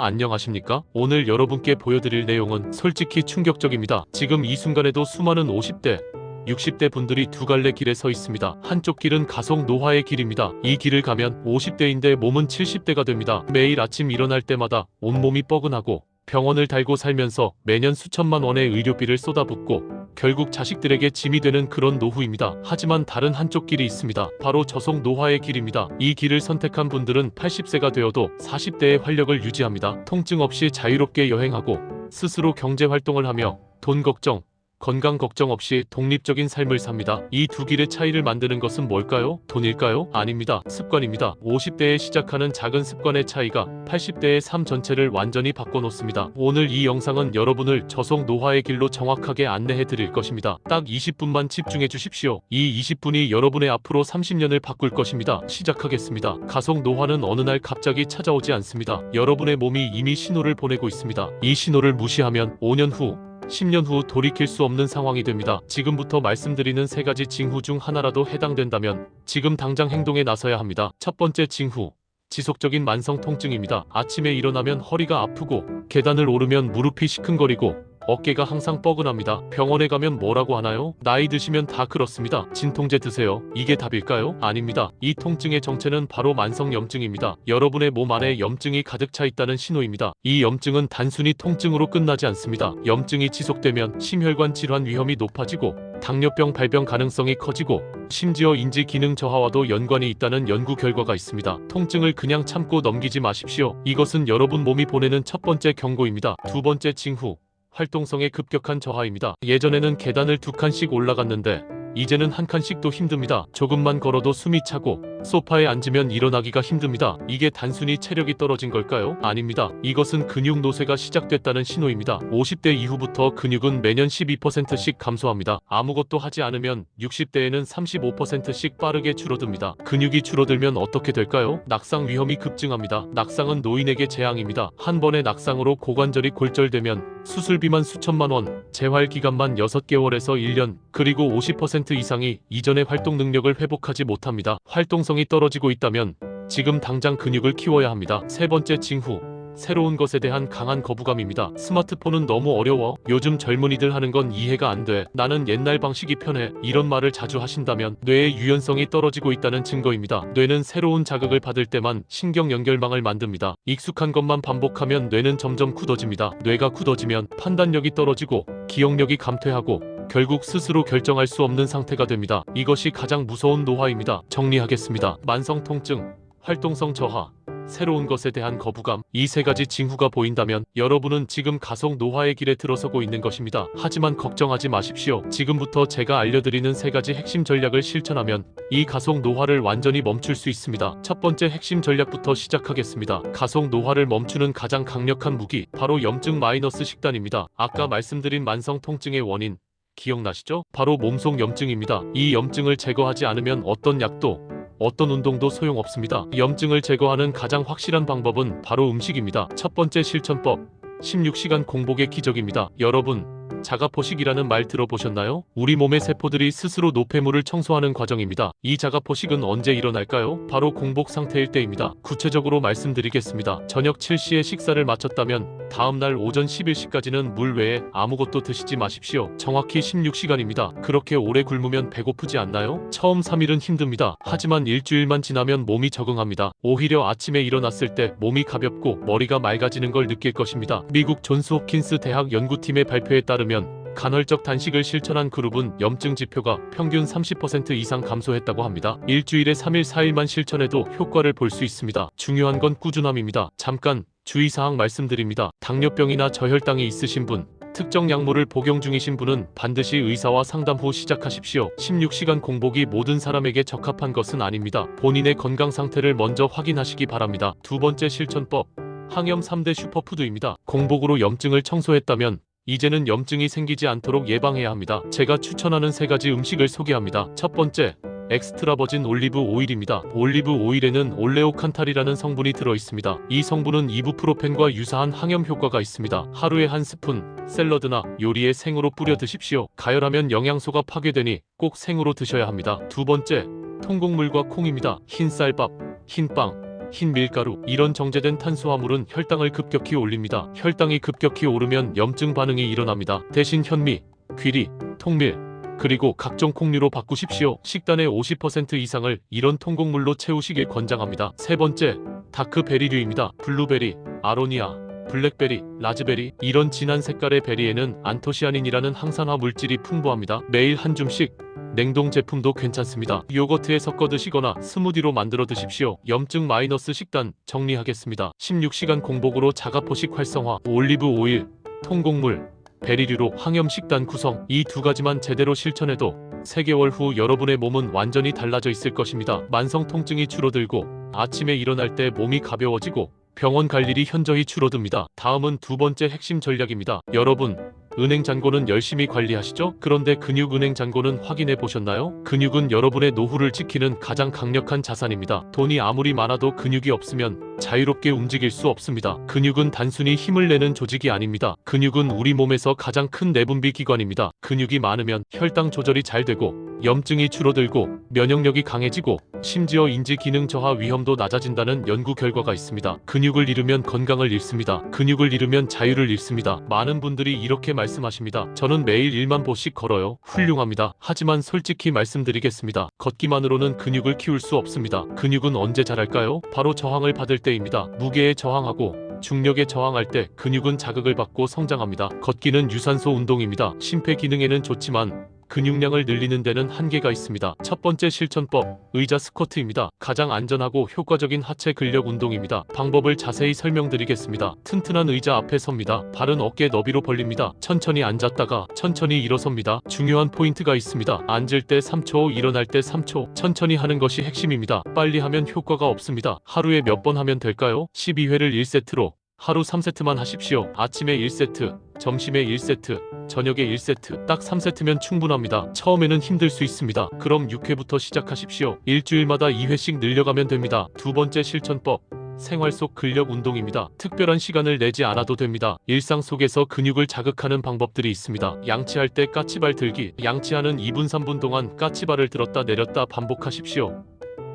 안녕하십니까? 오늘 여러분께 보여드릴 내용은 솔직히 충격적입니다. 지금 이 순간에도 수많은 50대, 60대 분들이 두 갈래 길에 서 있습니다. 한쪽 길은 가속 노화의 길입니다. 이 길을 가면 50대인데 몸은 70대가 됩니다. 매일 아침 일어날 때마다 온몸이 뻐근하고 병원을 달고 살면서 매년 수천만 원의 의료비를 쏟아붓고 결국 자식들에게 짐이 되는 그런 노후입니다. 하지만 다른 한쪽 길이 있습니다. 바로 저속 노화의 길입니다. 이 길을 선택한 분들은 80세가 되어도 40대의 활력을 유지합니다. 통증 없이 자유롭게 여행하고 스스로 경제 활동을 하며 돈 걱정, 건강 걱정 없이 독립적인 삶을 삽니다. 이 두 길의 차이를 만드는 것은 뭘까요? 돈일까요? 아닙니다. 습관입니다. 50대에 시작하는 작은 습관의 차이가 80대의 삶 전체를 완전히 바꿔놓습니다. 오늘 이 영상은 여러분을 저속 노화의 길로 정확하게 안내해 드릴 것입니다. 딱 20분만 집중해 주십시오. 이 20분이 여러분의 앞으로 30년을 바꿀 것입니다. 시작하겠습니다. 가속 노화는 어느 날 갑자기 찾아오지 않습니다. 여러분의 몸이 이미 신호를 보내고 있습니다. 이 신호를 무시하면 5년 후 10년 후 돌이킬 수 없는 상황이 됩니다. 지금부터 말씀드리는 세 가지 징후 중 하나라도 해당된다면 지금 당장 행동에 나서야 합니다. 첫 번째 징후, 지속적인 만성 통증입니다. 아침에 일어나면 허리가 아프고 계단을 오르면 무릎이 시큰거리고 어깨가 항상 뻐근합니다. 병원에 가면 뭐라고 하나요? 나이 드시면 다 그렇습니다. 진통제 드세요. 이게 답일까요? 아닙니다. 이 통증의 정체는 바로 만성염증입니다. 여러분의 몸 안에 염증이 가득 차 있다는 신호입니다. 이 염증은 단순히 통증으로 끝나지 않습니다. 염증이 지속되면 심혈관 질환 위험이 높아지고 당뇨병 발병 가능성이 커지고 심지어 인지 기능 저하와도 연관이 있다는 연구 결과가 있습니다. 통증을 그냥 참고 넘기지 마십시오. 이것은 여러분 몸이 보내는 첫 번째 경고입니다. 두 번째 징후, 활동성의 급격한 저하입니다. 예전에는 계단을 2칸씩 올라갔는데 이제는 한 칸씩도 힘듭니다. 조금만 걸어도 숨이 차고 소파에 앉으면 일어나기가 힘듭니다. 이게 단순히 체력이 떨어진 걸까요? 아닙니다. 이것은 근육 노쇠가 시작됐다는 신호입니다. 50대 이후부터 근육은 매년 12%씩 감소합니다. 아무것도 하지 않으면 60대에는 35%씩 빠르게 줄어듭니다. 근육이 줄어들면 어떻게 될까요? 낙상 위험이 급증합니다. 낙상은 노인에게 재앙입니다. 한 번의 낙상으로 고관절이 골절되면 수술비만 수천만 원, 재활 기간만 6개월에서 1년, 그리고 50% 이상이 이전의 활동 능력을 회복하지 못합니다. 활동성이 떨어지고 있다면 지금 당장 근육을 키워야 합니다. 세 번째 징후, 새로운 것에 대한 강한 거부감입니다. 스마트폰은 너무 어려워. 요즘 젊은이들 하는 건 이해가 안 돼. 나는 옛날 방식이 편해. 이런 말을 자주 하신다면 뇌의 유연성이 떨어지고 있다는 증거입니다. 뇌는 새로운 자극을 받을 때만 신경 연결망을 만듭니다. 익숙한 것만 반복하면 뇌는 점점 굳어집니다. 뇌가 굳어지면 판단력이 떨어지고 기억력이 감퇴하고 결국 스스로 결정할 수 없는 상태가 됩니다. 이것이 가장 무서운 노화입니다. 정리하겠습니다. 만성 통증, 활동성 저하, 새로운 것에 대한 거부감, 이 세 가지 징후가 보인다면 여러분은 지금 가속 노화의 길에 들어서고 있는 것입니다. 하지만 걱정하지 마십시오. 지금부터 제가 알려드리는 세 가지 핵심 전략을 실천하면 이 가속 노화를 완전히 멈출 수 있습니다. 첫 번째 핵심 전략부터 시작하겠습니다. 가속 노화를 멈추는 가장 강력한 무기, 바로 염증 마이너스 식단입니다. 아까 말씀드린 만성 통증의 원인 기억나시죠? 바로 몸속 염증입니다. 이 염증을 제거하지 않으면 어떤 약도 어떤 운동도 소용없습니다. 염증을 제거하는 가장 확실한 방법은 바로 음식입니다. 첫 번째 실천법, 16시간 공복의 기적입니다. 여러분, 자가포식이라는 말 들어보셨나요? 우리 몸의 세포들이 스스로 노폐물을 청소하는 과정입니다. 이 자가포식은 언제 일어날까요? 바로 공복 상태일 때입니다. 구체적으로 말씀드리겠습니다. 저녁 7시에 식사를 마쳤다면 다음날 오전 11시까지는 물 외에 아무것도 드시지 마십시오. 정확히 16시간입니다. 그렇게 오래 굶으면 배고프지 않나요? 처음 3일은 힘듭니다. 하지만 일주일만 지나면 몸이 적응합니다. 오히려 아침에 일어났을 때 몸이 가볍고 머리가 맑아지는 걸 느낄 것입니다. 미국 존스 홉킨스 대학 연구팀의 발표에 따르면 간헐적 단식을 실천한 그룹은 염증 지표가 평균 30% 이상 감소했다고 합니다. 일주일에 3일 4일만 실천해도 효과를 볼 수 있습니다. 중요한 건 꾸준함입니다. 잠깐 주의사항 말씀드립니다. 당뇨병이나 저혈당이 있으신 분, 특정 약물을 복용 중이신 분은 반드시 의사와 상담 후 시작하십시오. 16시간 공복이 모든 사람에게 적합한 것은 아닙니다. 본인의 건강 상태를 먼저 확인하시기 바랍니다. 두 번째 실천법, 항염 3대 슈퍼푸드입니다. 공복으로 염증을 청소했다면 이제는 염증이 생기지 않도록 예방해야 합니다. 제가 추천하는 세 가지 음식을 소개합니다. 첫 번째, 엑스트라 버진 올리브 오일입니다. 올리브 오일에는 올레오칸탈이라는 성분이 들어있습니다. 이 성분은 이부프로펜과 유사한 항염 효과가 있습니다. 하루에 한 스푼, 샐러드나 요리에 생으로 뿌려 드십시오. 가열하면 영양소가 파괴되니 꼭 생으로 드셔야 합니다. 두 번째, 통곡물과 콩입니다. 흰쌀밥, 흰빵, 흰 밀가루, 이런 정제된 탄수화물은 혈당을 급격히 올립니다. 혈당이 급격히 오르면 염증 반응이 일어납니다. 대신 현미, 귀리, 통밀, 그리고 각종 콩류로 바꾸십시오. 식단의 50% 이상을 이런 통곡물로 채우시길 권장합니다. 세 번째, 다크베리류입니다. 블루베리, 아로니아, 블랙베리, 라즈베리, 이런 진한 색깔의 베리에는 안토시아닌이라는 항산화 물질이 풍부합니다. 매일 한 줌씩 냉동 제품도 괜찮습니다. 요거트에 섞어 드시거나 스무디로 만들어 드십시오. 염증 마이너스 식단 정리하겠습니다. 16시간 공복으로 자가포식 활성화, 올리브 오일, 통곡물, 베리류로 항염 식단 구성. 이 두 가지만 제대로 실천해도 3개월 후 여러분의 몸은 완전히 달라져 있을 것입니다. 만성 통증이 줄어들고 아침에 일어날 때 몸이 가벼워지고 병원 갈 일이 현저히 줄어듭니다. 다음은 두 번째 핵심 전략입니다. 여러분, 은행 잔고는 열심히 관리하시죠? 그런데 근육 은행 잔고는 확인해 보셨나요? 근육은 여러분의 노후를 지키는 가장 강력한 자산입니다. 돈이 아무리 많아도 근육이 없으면 자유롭게 움직일 수 없습니다. 근육은 단순히 힘을 내는 조직이 아닙니다. 근육은 우리 몸에서 가장 큰 내분비 기관입니다. 근육이 많으면 혈당 조절이 잘 되고 염증이 줄어들고 면역력이 강해지고 심지어 인지 기능 저하 위험도 낮아진다는 연구 결과가 있습니다. 근육을 잃으면 건강을 잃습니다. 근육을 잃으면 자유를 잃습니다. 많은 분들이 이렇게 말씀하십니다. 저는 매일 1만 보씩 걸어요. 훌륭합니다. 하지만 솔직히 말씀드리겠습니다. 걷기만으로는 근육을 키울 수 없습니다. 근육은 언제 자랄까요? 바로 저항을 받을 때입니다. 무게에 저항하고 중력에 저항할 때 근육은 자극을 받고 성장합니다. 걷기는 유산소 운동입니다. 심폐 기능에는 좋지만 근육량을 늘리는 데는 한계가 있습니다. 첫 번째 실천법, 의자 스쿼트입니다. 가장 안전하고 효과적인 하체 근력 운동입니다. 방법을 자세히 설명드리겠습니다. 튼튼한 의자 앞에 섭니다. 발은 어깨 너비로 벌립니다. 천천히 앉았다가 천천히 일어섭니다. 중요한 포인트가 있습니다. 앉을 때 3초, 일어날 때 3초. 천천히 하는 것이 핵심입니다. 빨리 하면 효과가 없습니다. 하루에 몇 번 하면 될까요? 12회를 1세트로 하루 3세트만 하십시오. 아침에 1세트, 점심에 1세트, 저녁에 1세트, 딱 3세트면 충분합니다. 처음에는 힘들 수 있습니다. 그럼 6회부터 시작하십시오. 일주일마다 2회씩 늘려가면 됩니다. 두 번째 실천법, 생활 속 근력 운동입니다. 특별한 시간을 내지 않아도 됩니다. 일상 속에서 근육을 자극하는 방법들이 있습니다. 양치할 때 까치발 들기, 양치하는 2분 3분 동안 까치발을 들었다 내렸다 반복하십시오.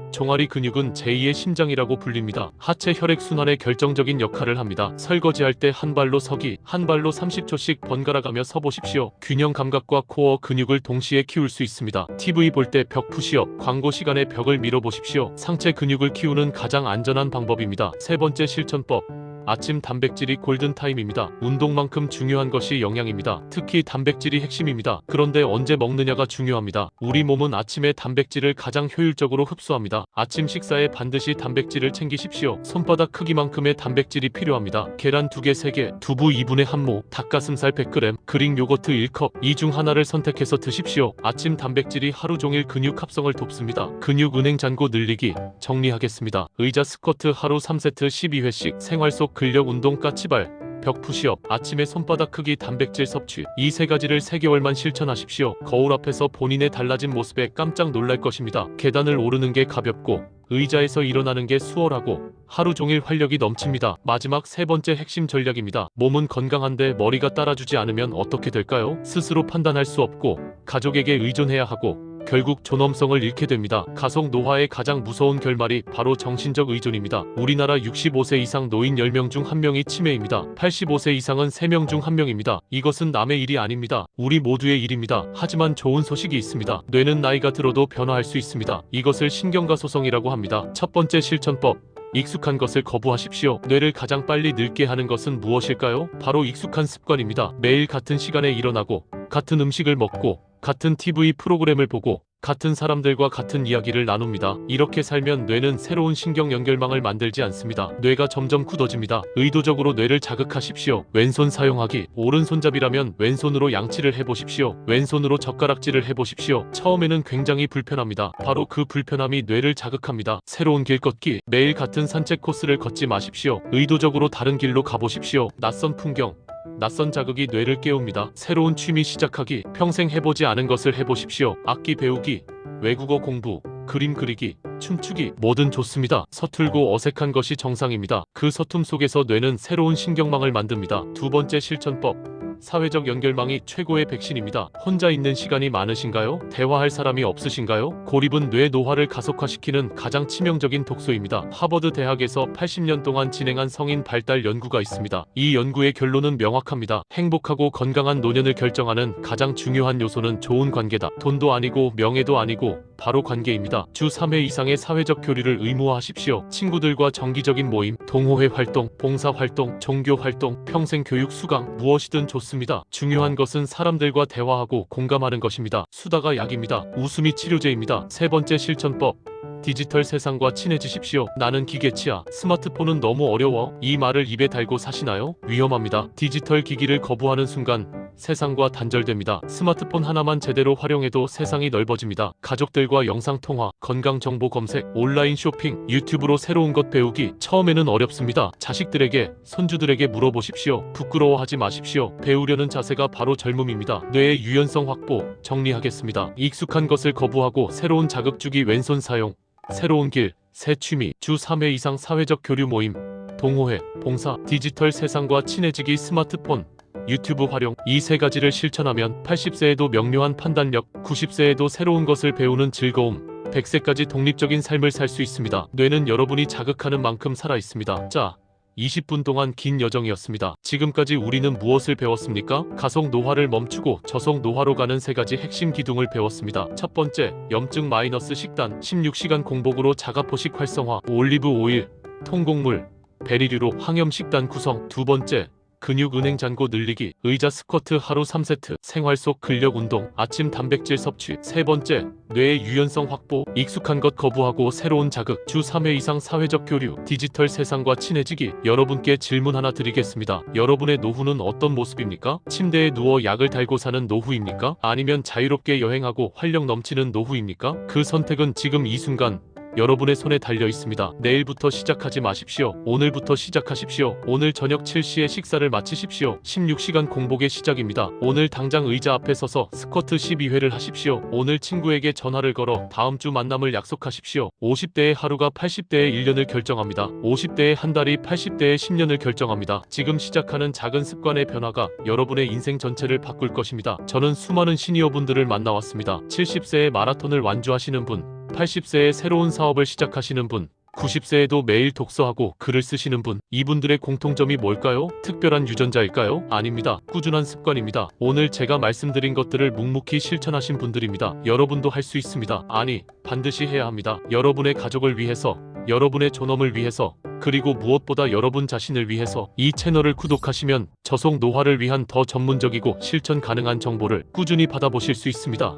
종아리 근육은 제2의 심장이라고 불립니다. 하체 혈액순환에 결정적인 역할을 합니다. 설거지할 때 한 발로 서기, 한 발로 30초씩 번갈아가며 서보십시오. 균형 감각과 코어 근육을 동시에 키울 수 있습니다. TV 볼 때 벽 푸시업, 광고 시간에 벽을 밀어보십시오. 상체 근육을 키우는 가장 안전한 방법입니다. 세 번째 실천법, 아침 단백질이 골든타임입니다. 운동만큼 중요한 것이 영양입니다. 특히 단백질이 핵심입니다. 그런데 언제 먹느냐가 중요합니다. 우리 몸은 아침에 단백질을 가장 효율적으로 흡수합니다. 아침 식사에 반드시 단백질을 챙기십시오. 손바닥 크기만큼의 단백질이 필요합니다. 계란 2개, 3개, 두부 2분의 1모, 닭가슴살 100g, 그릭 요거트 1컵, 이 중 하나를 선택해서 드십시오. 아침 단백질이 하루 종일 근육 합성을 돕습니다. 근육 은행 잔고 늘리기 정리하겠습니다. 의자 스쿼트 하루 3세트 12회씩, 생활 속 근력 운동 까치발, 벽 푸시업, 아침에 손바닥 크기 단백질 섭취, 이 세 가지를 3개월만 실천하십시오. 거울 앞에서 본인의 달라진 모습에 깜짝 놀랄 것입니다. 계단을 오르는 게 가볍고 의자에서 일어나는 게 수월하고 하루 종일 활력이 넘칩니다. 마지막 세 번째 핵심 전략입니다. 몸은 건강한데 머리가 따라주지 않으면 어떻게 될까요? 스스로 판단할 수 없고 가족에게 의존해야 하고 결국 존엄성을 잃게 됩니다. 가속 노화의 가장 무서운 결말이 바로 정신적 의존입니다. 우리나라 65세 이상 노인 10명 중 1명이 치매입니다. 85세 이상은 3명 중 1명입니다. 이것은 남의 일이 아닙니다. 우리 모두의 일입니다. 하지만 좋은 소식이 있습니다. 뇌는 나이가 들어도 변화할 수 있습니다. 이것을 신경가소성이라고 합니다. 첫 번째 실천법, 익숙한 것을 거부하십시오. 뇌를 가장 빨리 늙게 하는 것은 무엇일까요? 바로 익숙한 습관입니다. 매일 같은 시간에 일어나고 같은 음식을 먹고 같은 TV 프로그램을 보고 같은 사람들과 같은 이야기를 나눕니다. 이렇게 살면 뇌는 새로운 신경 연결망을 만들지 않습니다. 뇌가 점점 굳어집니다. 의도적으로 뇌를 자극하십시오. 왼손 사용하기, 오른손잡이라면 왼손으로 양치를 해보십시오. 왼손으로 젓가락질을 해보십시오. 처음에는 굉장히 불편합니다. 바로 그 불편함이 뇌를 자극합니다. 새로운 길 걷기, 매일 같은 산책 코스를 걷지 마십시오. 의도적으로 다른 길로 가보십시오. 낯선 풍경, 낯선 자극이 뇌를 깨웁니다. 새로운 취미 시작하기, 평생 해보지 않은 것을 해보십시오. 악기 배우기, 외국어 공부, 그림 그리기, 춤추기, 뭐든 좋습니다. 서툴고 어색한 것이 정상입니다. 그 서툼 속에서 뇌는 새로운 신경망을 만듭니다. 두 번째 실천법, 사회적 연결망이 최고의 백신입니다. 혼자 있는 시간이 많으신가요? 대화할 사람이 없으신가요? 고립은 뇌 노화를 가속화시키는 가장 치명적인 독소입니다. 하버드 대학에서 80년 동안 진행한 성인 발달 연구가 있습니다. 이 연구의 결론은 명확합니다. 행복하고 건강한 노년을 결정하는 가장 중요한 요소는 좋은 관계다. 돈도 아니고 명예도 아니고 바로 관계입니다. 주 3회 이상의 사회적 교류를 의무화하십시오. 친구들과 정기적인 모임, 동호회 활동, 봉사 활동, 종교 활동, 평생 교육 수강, 무엇이든 좋습니다. 중요한 것은 사람들과 대화하고 공감하는 것입니다. 수다가 약입니다. 웃음이 치료제입니다. 세 번째 실천법. 디지털 세상과 친해지십시오. 나는 기계치야. 스마트폰은 너무 어려워. 이 말을 입에 달고 사시나요? 위험합니다. 디지털 기기를 거부하는 순간 세상과 단절됩니다. 스마트폰 하나만 제대로 활용해도 세상이 넓어집니다. 가족들과 영상통화, 건강정보 검색, 온라인 쇼핑, 유튜브로 새로운 것 배우기. 처음에는 어렵습니다. 자식들에게, 손주들에게 물어보십시오. 부끄러워하지 마십시오. 배우려는 자세가 바로 젊음입니다. 뇌의 유연성 확보, 정리하겠습니다. 익숙한 것을 거부하고 새로운 자극 주기 왼손 사용. 새로운 길, 새 취미, 주 3회 이상 사회적 교류 모임, 동호회, 봉사, 디지털 세상과 친해지기 스마트폰, 유튜브 활용. 이 세 가지를 실천하면 80세에도 명료한 판단력, 90세에도 새로운 것을 배우는 즐거움, 100세까지 독립적인 삶을 살 수 있습니다. 뇌는 여러분이 자극하는 만큼 살아 있습니다. 자, 20분 동안 긴 여정이었습니다. 지금까지 우리는 무엇을 배웠습니까? 가속 노화를 멈추고 저속 노화로 가는 세 가지 핵심 기둥을 배웠습니다. 첫 번째, 염증 마이너스 식단, 16시간 공복으로 자가포식 활성화, 올리브 오일, 통곡물, 베리류로 항염 식단 구성. 두 번째, 근육 은행 잔고 늘리기, 의자 스쿼트 하루 3세트, 생활 속 근력 운동, 아침 단백질 섭취. 세 번째, 뇌의 유연성 확보, 익숙한 것 거부하고 새로운 자극, 주 3회 이상 사회적 교류, 디지털 세상과 친해지기. 여러분께 질문 하나 드리겠습니다. 여러분의 노후는 어떤 모습입니까? 침대에 누워 약을 달고 사는 노후입니까? 아니면 자유롭게 여행하고 활력 넘치는 노후입니까? 그 선택은 지금 이 순간 여러분의 손에 달려 있습니다. 내일부터 시작하지 마십시오. 오늘부터 시작하십시오. 오늘 저녁 7시에 식사를 마치십시오. 16시간 공복의 시작입니다. 오늘 당장 의자 앞에 서서 스쿼트 12회를 하십시오. 오늘 친구에게 전화를 걸어 다음 주 만남을 약속하십시오. 50대의 하루가 80대의 1년을 결정합니다. 50대의 한 달이 80대의 10년을 결정합니다. 지금 시작하는 작은 습관의 변화가 여러분의 인생 전체를 바꿀 것입니다. 저는 수많은 시니어분들을 만나왔습니다. 70세의 마라톤을 완주하시는 분, 80세에 새로운 사업을 시작하시는 분, 90세에도 매일 독서하고 글을 쓰시는 분. 이분들의 공통점이 뭘까요? 특별한 유전자일까요? 아닙니다. 꾸준한 습관입니다. 오늘 제가 말씀드린 것들을 묵묵히 실천하신 분들입니다. 여러분도 할 수 있습니다. 아니, 반드시 해야 합니다. 여러분의 가족을 위해서, 여러분의 존엄을 위해서, 그리고 무엇보다 여러분 자신을 위해서. 이 채널을 구독하시면 저속 노화를 위한 더 전문적이고 실천 가능한 정보를 꾸준히 받아보실 수 있습니다.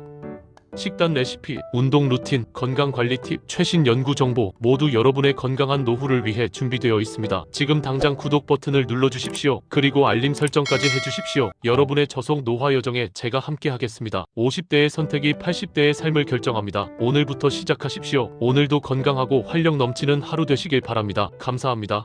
식단 레시피, 운동 루틴, 건강관리 팁, 최신 연구 정보 모두 여러분의 건강한 노후를 위해 준비되어 있습니다. 지금 당장 구독 버튼을 눌러주십시오. 그리고 알림 설정까지 해주십시오. 여러분의 저속 노화 여정에 제가 함께 하겠습니다. 50대의 선택이 80대의 삶을 결정합니다. 오늘부터 시작하십시오. 오늘도 건강하고 활력 넘치는 하루 되시길 바랍니다. 감사합니다.